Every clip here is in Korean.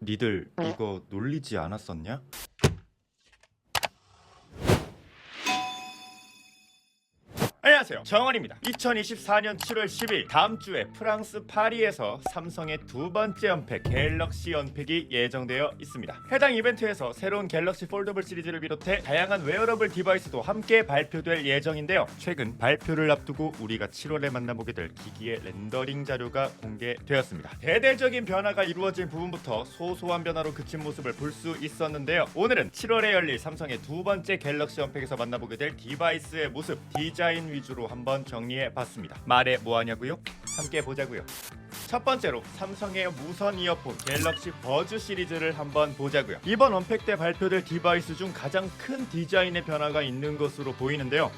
니들 이거 놀리지 않았었냐? 안녕하세요, 정원입니다. 2024년 7월 10일 다음 주에 프랑스 파리에서 삼성의 두 번째 언팩 갤럭시 언팩이 예정되어 있습니다. 해당 이벤트에서 새로운 갤럭시 폴더블 시리즈를 비롯해 다양한 웨어러블 디바이스도 함께 발표될 예정인데요. 최근 발표를 앞두고 우리가 7월에 만나보게 될 기기의 렌더링 자료가 공개되었습니다. 대대적인 변화가 이루어진 부분부터 소소한 변화로 그친 모습을 볼 수 있었는데요. 오늘은 7월에 열릴 삼성의 두 번째 갤럭시 언팩에서 만나보게 될 디바이스의 모습, 디자인 위주로 한번 정리해봤습니다. 말해 뭐하냐고요? 함께 보자고요. 첫 번째로 삼성의 무선 이어폰 갤럭시 버즈 시리즈를 한번 보자고요. 이번 언팩 때 발표될 디바이스 중 가장 큰 디자인의 변화가 있는 것으로 보이는데요.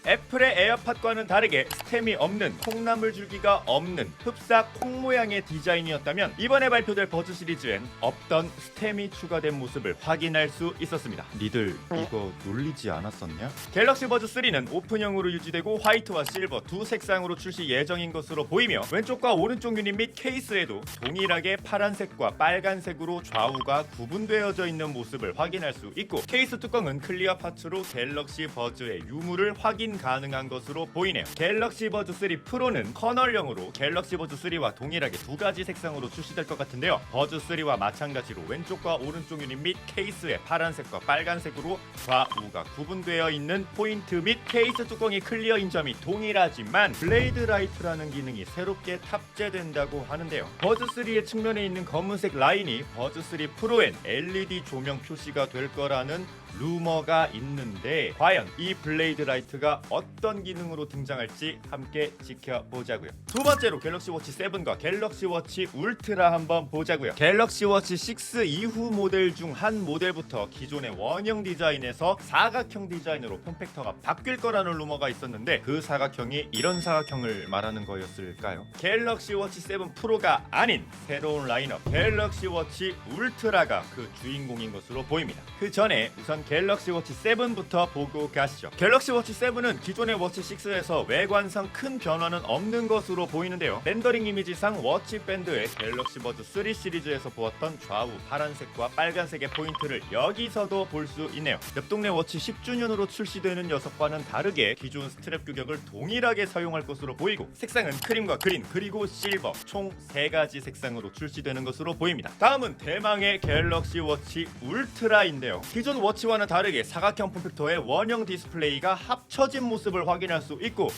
애플의 에어팟과는 다르게 스템이 없는, 콩나물 줄기가 없는 흡사 콩 모양의 디자인이었다면 이번에 발표될 버즈 시리즈엔 없던 스템이 추가된 모습을 확인할 수 있었습니다. 니들 이거 놀리지 않았었냐? 갤럭시 버즈 3는 오픈형으로 유지되고 화이트와 실버 두 색상으로 출시 예정인 것으로 보이며 왼쪽과 오른쪽 유닛 및 케이스에도 동일하게 파란색과 빨간색으로 좌우가 구분되어져 있는 모습을 확인할 수 있고, 케이스 뚜껑은 클리어 파츠로 갤럭시 버즈의 유무를 확인 가능한 것으로 보이네요. 갤럭시 버즈 3 프로는 커널형으로 갤럭시 버즈 3와 동일하게 두 가지 색상으로 출시될 것 같은데요. 버즈 3와 마찬가지로 왼쪽과 오른쪽 유닛 및 케이스에 파란색과 빨간색으로 좌우가 구분되어 있는 포인트 및 케이스 뚜껑이 클리어인 점이 동일하지만 블레이드 라이트라는 기능이 새롭게 탑재된다고 하는데요. 버즈 3의 측면에 있는 검은색 라인이 버즈 3 프로엔 LED 조명 표시가 될 거라는 루머가 있는데, 과연 이 블레이드 라이트가 어떤 기능으로 등장할지 함께 지켜보자고요. 두 번째로 갤럭시 워치 7과 갤럭시 워치 울트라 한번 보자고요. 갤럭시 워치 6 이후 모델 중 한 모델부터 기존의 원형 디자인에서 사각형 디자인으로 폼팩터가 바뀔 거라는 루머가 있었는데, 그 사각형이 이런 사각형을 말하는 거였을까요? 갤럭시 워치 7 프로가 아닌 새로운 라인업 갤럭시 워치 울트라가 그 주인공인 것으로 보입니다. 그 전에 우선 갤럭시 워치 7부터 보고 가시죠. 갤럭시 워치 7은 기존의 워치 6에서 외관상 큰 변화는 없는 것으로 보이는데요. 렌더링 이미지상 워치 밴드의 갤럭시 버즈 3 시리즈에서 보았던 좌우 파란색과 빨간색의 포인트를 여기서도 볼 수 있네요. 옆 동네 워치 10주년으로 출시되는 녀석과는 다르게 기존 스트랩 규격을 동일하게 사용할 것으로 보이고, 색상은 크림과 그린 그리고 실버 총 3가지 색상으로 출시되는 것으로 보입니다. 다음은 대망의 갤럭시 워치 울트라인데요. 기존 워치와는 다르게 사각형 폼팩터의 원형 디스플레이가 합쳐진 모습을 확인할 수 있고,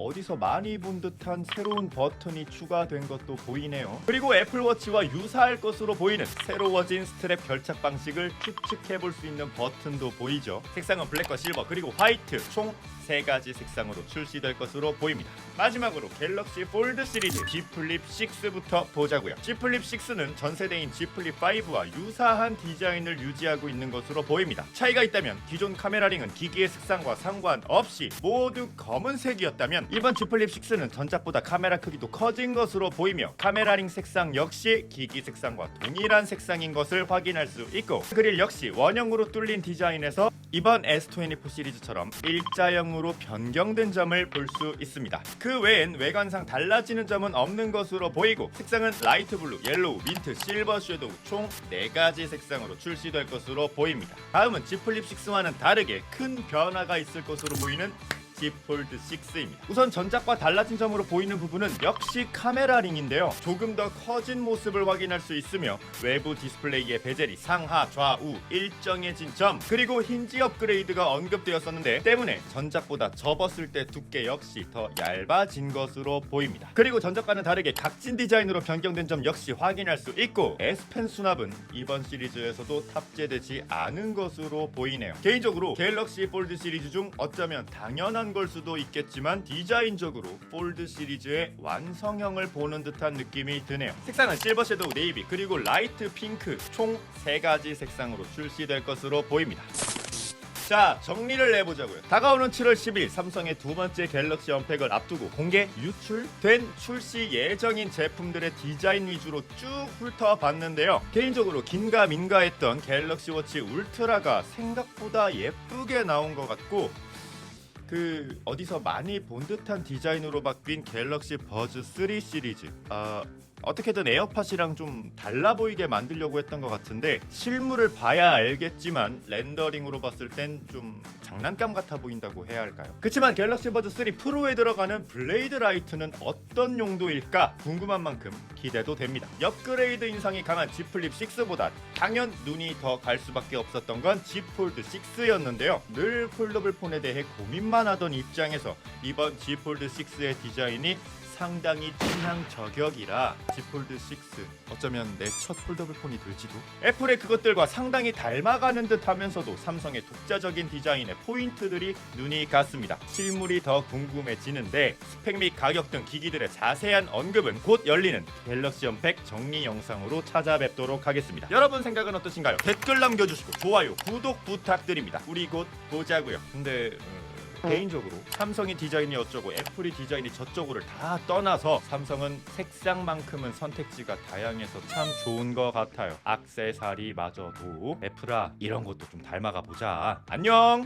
어디서 많이 본 듯한 새로운 버튼이 추가된 것도 보이네요. 그리고 애플워치와 유사할 것으로 보이는 새로워진 스트랩 결착 방식을 추측해볼 수 있는 버튼도 보이죠. 색상은 블랙과 실버 그리고 화이트 총 3가지 색상으로 출시될 것으로 보입니다. 마지막으로 갤럭시 폴드 시리즈 G 플립 6부터 보자고요. G 플립 6는 전세대인 G 플립 5와 유사한 디자인을 유지하고 있는 것으로 보입니다. 차이가 있다면 기존 카메라링은 기기의 색상과 상관없이 모두 검은색이었다면, 이번 G 플립 6는 전작보다 카메라 크기도 커진 것으로 보이며 카메라링 색상 역시 기기 색상과 동일한 색상인 것을 확인할 수 있고, 그릴 역시 원형으로 뚫린 디자인에서 이번 S24 시리즈처럼 일자형으로 변경된 점을 볼 수 있습니다. 그 외엔 외관상 달라지는 점은 없는 것으로 보이고, 색상은 라이트 블루, 옐로우, 민트, 실버 섀도우 총 4가지 색상으로 출시될 것으로 보입니다. 다음은 G 플립 6와는 다르게 큰 변화가 있을 것으로 보이는 G 폴드 6입니다. 우선 전작과 달라진 점으로 보이는 부분은 역시 카메라링인데요. 조금 더 커진 모습을 확인할 수 있으며, 외부 디스플레이의 베젤이 상하 좌우 일정해진 점, 그리고 힌지 업그레이드가 언급되었었는데 때문에 전작보다 접었을 때 두께 역시 더 얇아진 것으로 보입니다. 그리고 전작과는 다르게 각진 디자인으로 변경된 점 역시 확인할 수 있고, S펜 수납은 이번 시리즈에서도 탑재되지 않은 것으로 보이네요. 개인적으로 갤럭시 폴드 시리즈 중 어쩌면 당연한 걸 수도 있겠지만 디자인적으로 폴드 시리즈의 완성형을 보는 듯한 느낌이 드네요. 색상은 실버 섀도우, 네이비 그리고 라이트 핑크 총 3가지 색상으로 출시될 것으로 보입니다. 자, 정리를 해보자고요. 다가오는 7월 10일 삼성의 두 번째 갤럭시 언팩을 앞두고 공개 유출된 출시 예정인 제품들의 디자인 위주로 쭉 훑어봤는데요. 개인적으로 긴가민가 했던 갤럭시 워치 울트라가 생각보다 예쁘게 나온 것 같고, 어디서 많이 본 듯한 디자인으로 바뀐 갤럭시 버즈 3 시리즈 어떻게든 에어팟이랑 좀 달라 보이게 만들려고 했던 것 같은데 실물을 봐야 알겠지만 렌더링으로 봤을 땐 좀 장난감 같아 보인다고 해야 할까요? 그치만 갤럭시 버드 3 프로에 들어가는 블레이드 라이트는 어떤 용도일까 궁금한 만큼 기대도 됩니다. 업그레이드 인상이 강한 Z 플립 6보다 당연 눈이 더 갈 수밖에 없었던 건 Z 폴드 6였는데요. 늘 폴더블 폰에 대해 고민만 하던 입장에서 이번 Z 폴드 6의 디자인이 상당히 취향 저격이라 Z 폴드 6 어쩌면 내 첫 폴더블 폰이 될지도. 애플의 그것들과 상당히 닮아가는 듯하면서도 삼성의 독자적인 디자인의 포인트들이 눈이 갔습니다. 실물이 더 궁금해지는데 스펙 및 가격 등 기기들의 자세한 언급은 곧 열리는 갤럭시 언팩 정리 영상으로 찾아뵙도록 하겠습니다. 여러분 생각은 어떠신가요? 댓글 남겨주시고 좋아요, 구독 부탁드립니다. 우리 곧 보자고요. 근데 개인적으로 삼성이 디자인이 어쩌고 애플이 디자인이 저쩌고를 다 떠나서 삼성은 색상만큼은 선택지가 다양해서 참 좋은 것 같아요. 액세서리마저도 애플아 이런 것도 좀 닮아가 보자. 안녕.